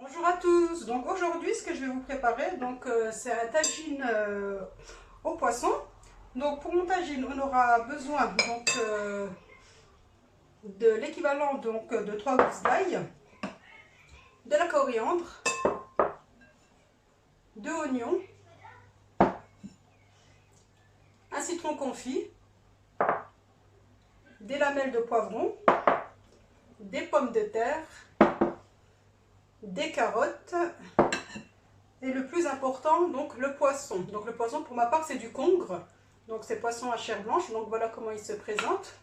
Bonjour à tous. Donc aujourd'hui, ce que je vais vous préparer, c'est un tagine au poisson. Donc pour mon tagine, on aura besoin de l'équivalent de 3 gousses d'ail, de la coriandre, de oignons, un citron confit, des lamelles de poivron, des pommes de terre, des carottes et le plus important, donc le poisson. Donc le poisson, pour ma part, c'est du congre. Donc c'est poisson à chair blanche. Donc voilà comment il se présente.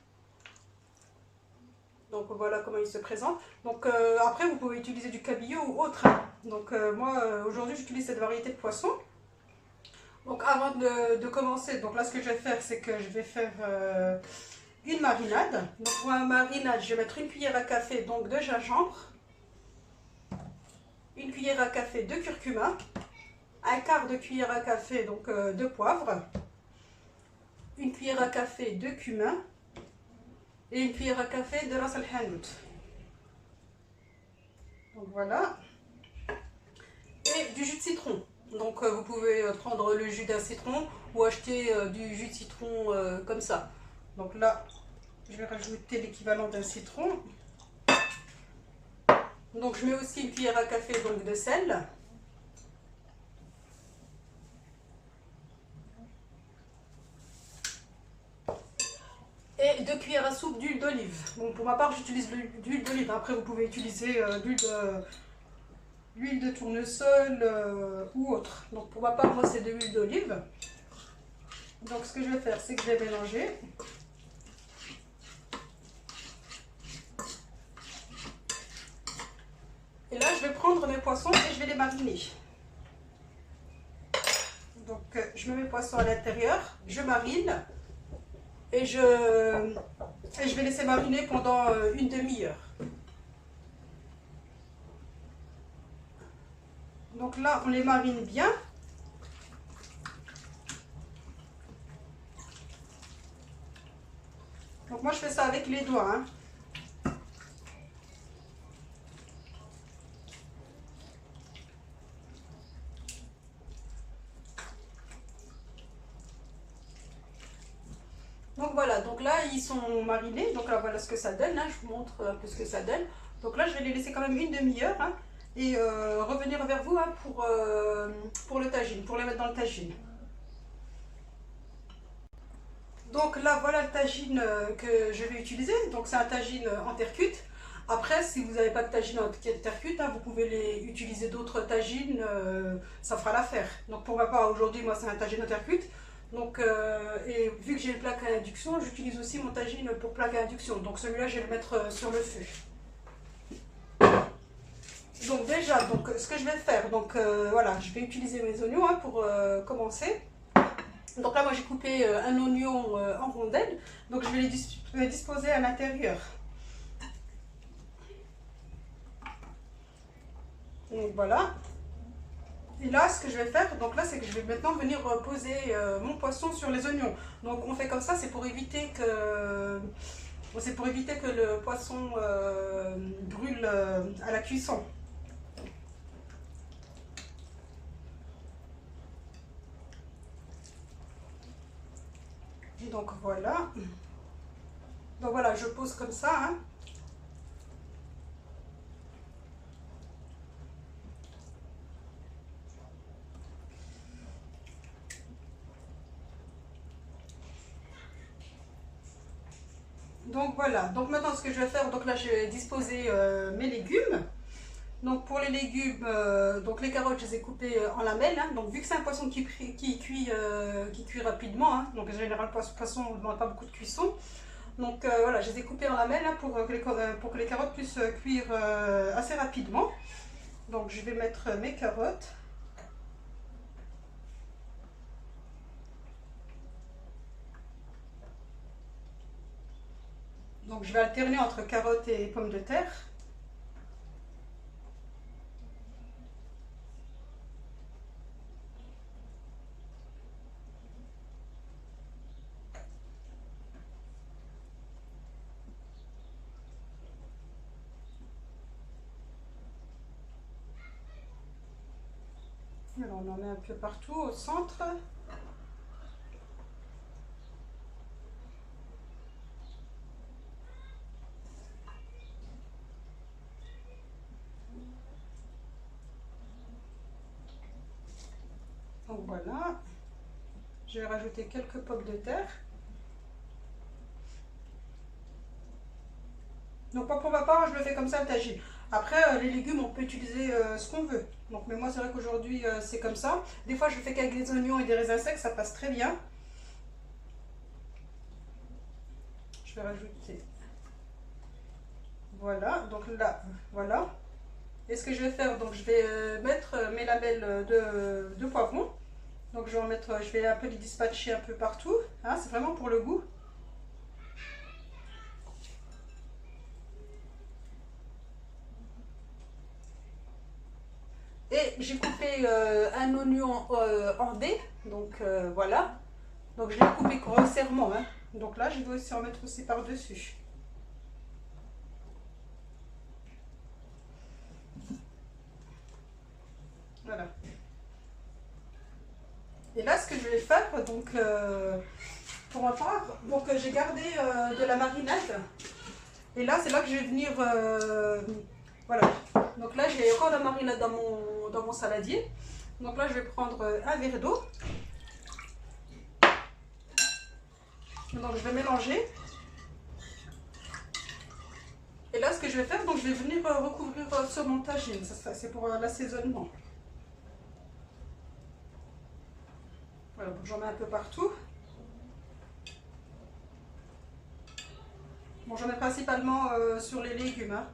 Donc voilà comment il se présente. Donc après, vous pouvez utiliser du cabillaud ou autre, hein. Donc moi, aujourd'hui, j'utilise cette variété de poisson. Donc avant de commencer, donc là, ce que je vais faire, c'est que je vais faire une marinade. Donc pour la marinade, je vais mettre une cuillère à café donc de gingembre, une cuillère à café de curcuma, un quart de cuillère à café de poivre, une cuillère à café de cumin et une cuillère à café de ras el hanout. Donc voilà. Et du jus de citron. Donc vous pouvez prendre le jus d'un citron ou acheter du jus de citron comme ça. Donc là, je vais rajouter l'équivalent d'un citron. Donc je mets aussi une cuillère à café de sel. Et 2 cuillères à soupe d'huile d'olive. Bon, pour ma part, j'utilise l'huile d'olive. Après, vous pouvez utiliser l'huile de tournesol ou autre. Donc pour ma part, moi, c'est de l'huile d'olive. Donc ce que je vais faire, c'est que je vais mélanger. Et là, je vais prendre mes poissons et je vais les mariner. Donc, je mets mes poissons à l'intérieur, je marine et je vais laisser mariner pendant une demi-heure. Donc là, on les marine bien. Donc moi, je fais ça avec les doigts, hein. Donc voilà, donc là, ils sont marinés. Donc là, voilà ce que ça donne, hein. Je vous montre un peu ce que ça donne. Donc là, je vais les laisser quand même une demi-heure, hein, et revenir vers vous, hein, pour le tagine, pour les mettre dans le tagine. Donc là, voilà le tagine que je vais utiliser. Donc c'est un tagine en terre cuite. Après, si vous n'avez pas de tagine en terre cuite, hein, vous pouvez utiliser d'autres tagines, ça fera l'affaire. Donc pour ma part, aujourd'hui, moi, c'est un tagine en terre cuite. Donc, et vu que j'ai une plaque à induction, j'utilise aussi mon tagine pour plaque à induction. Donc celui-là, je vais le mettre sur le feu. Donc déjà, ce que je vais faire, voilà, je vais utiliser mes oignons, hein, pour commencer. Donc là, moi, j'ai coupé un oignon en rondelles. Donc je vais les disposer à l'intérieur. Donc voilà. Et là, ce que je vais faire, donc là, c'est que je vais maintenant venir poser mon poisson sur les oignons. Donc on fait comme ça, c'est pour éviter que le poisson brûle à la cuisson. Donc voilà. Donc voilà, je pose comme ça, hein. Donc voilà. Donc maintenant, ce que je vais faire, donc là, je vais disposer mes légumes. Donc pour les légumes, donc les carottes, je les ai coupées en lamelles, hein. Donc vu que c'est un poisson qui cuit rapidement, hein, donc en général, le poisson ne demande pas beaucoup de cuisson. Donc voilà, je les ai coupées en lamelles, hein, pour que les carottes puissent cuire assez rapidement. Donc je vais mettre mes carottes. Donc je vais alterner entre carottes et pommes de terre. Alors on en met un peu partout au centre. Donc voilà, je vais rajouter quelques pommes de terre. Donc pour ma part, je le fais comme ça le tagine. Après, les légumes, on peut utiliser ce qu'on veut. Donc, mais moi, c'est vrai qu'aujourd'hui, c'est comme ça. Des fois, je le fais qu'avec des oignons et des raisins secs, ça passe très bien. Je vais rajouter. Voilà, donc là, voilà. Et ce que je vais faire, donc je vais mettre mes lamelles de poivron. Donc je vais en mettre, je vais un peu les dispatcher un peu partout. Hein, c'est vraiment pour le goût. Et j'ai coupé un oignon en dés. Donc voilà. Donc je l'ai coupé grossièrement. Hein. Donc là, je vais aussi en mettre aussi par-dessus. Voilà. Et là, ce que je vais faire, donc pour ma part, donc j'ai gardé de la marinade. Et là, c'est là que je vais venir, voilà. Donc là, j'ai encore de la marinade dans mon saladier. Donc là, je vais prendre un verre d'eau. Donc je vais mélanger. Et là, ce que je vais faire, donc je vais venir recouvrir sur mon tagine. Ça c'est pour l'assaisonnement. Voilà, donc j'en mets un peu partout. Bon, j'en mets principalement sur les légumes. Hein.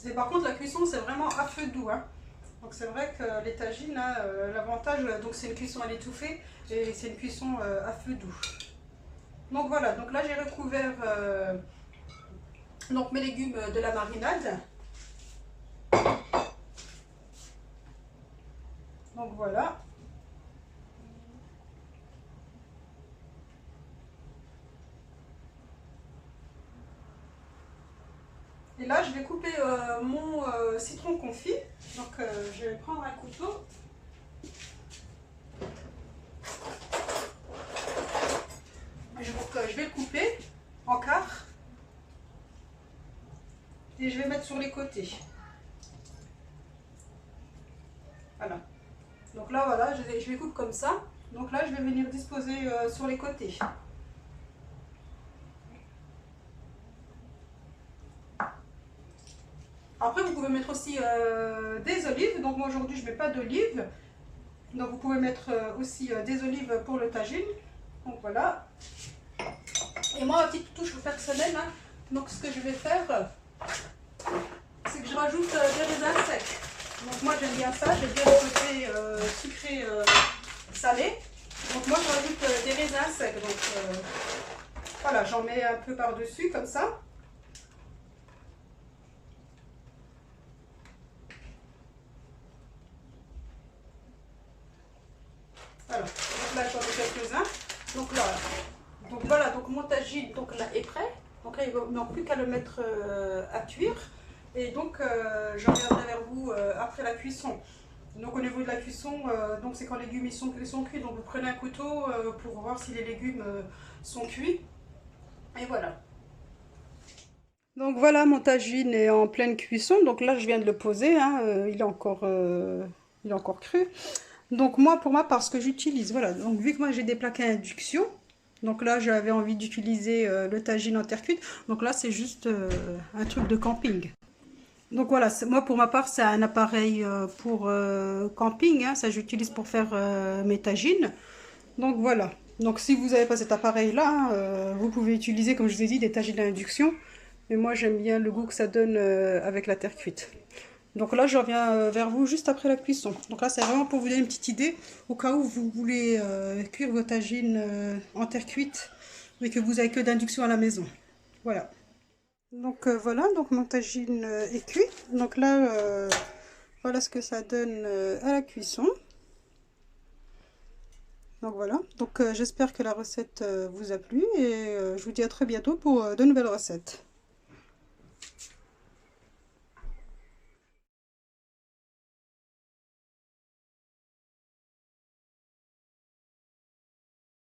Et par contre, la cuisson, c'est vraiment à feu doux. Hein. Donc c'est vrai que les tagines, hein, l'avantage, donc c'est une cuisson à l'étouffée et c'est une cuisson à feu doux. Donc voilà, donc là j'ai recouvert donc mes légumes de la marinade. Donc voilà. Et là je vais couper mon citron confit. Donc je vais prendre un couteau. Je vais le couper en quart. Et je vais mettre sur les côtés. Voilà. Donc là, voilà, je les coupe comme ça. Donc là, je vais venir disposer sur les côtés. Après, vous pouvez mettre aussi des olives. Donc moi, aujourd'hui, je ne mets pas d'olives. Donc vous pouvez mettre aussi des olives pour le tagine. Donc voilà. Et moi, ma petite touche personnelle, hein, donc ce que je vais faire, c'est que je rajoute des raisins secs. Donc moi j'aime bien ça, j'aime bien le côté sucré salé. Donc moi je rajoute des raisins secs. Donc voilà, j'en mets un peu par-dessus comme ça. Voilà, donc là j'en ai quelques-uns. Donc là, donc voilà, donc mon tagine donc là est prêt. Donc là il ne manque plus qu'à le mettre à cuire. Et donc je reviendrai vers vous après la cuisson. Donc au niveau de la cuisson, donc c'est quand les légumes ils sont cuits. Donc vous prenez un couteau pour voir si les légumes sont cuits. Et voilà. Donc voilà, mon tagine est en pleine cuisson. Donc là je viens de le poser, hein, il est encore cru. Donc moi pour ma part ce que j'utilise, voilà. Donc vu que moi j'ai des plaques à induction. Donc là j'avais envie d'utiliser le tagine en terre cuite. Donc là c'est juste un truc de camping. Donc voilà, moi pour ma part c'est un appareil pour camping, hein, ça j'utilise pour faire mes tagines. Donc voilà, donc si vous n'avez pas cet appareil là, vous pouvez utiliser comme je vous ai dit des tagines à induction. Mais moi j'aime bien le goût que ça donne avec la terre cuite. Donc là je reviens vers vous juste après la cuisson. Donc là c'est vraiment pour vous donner une petite idée au cas où vous voulez cuire vos tagines en terre cuite mais que vous n'avez que d'induction à la maison. Voilà. Donc voilà, donc mon tagine est cuit. Donc là, voilà ce que ça donne à la cuisson. Donc voilà, donc j'espère que la recette vous a plu et je vous dis à très bientôt pour de nouvelles recettes.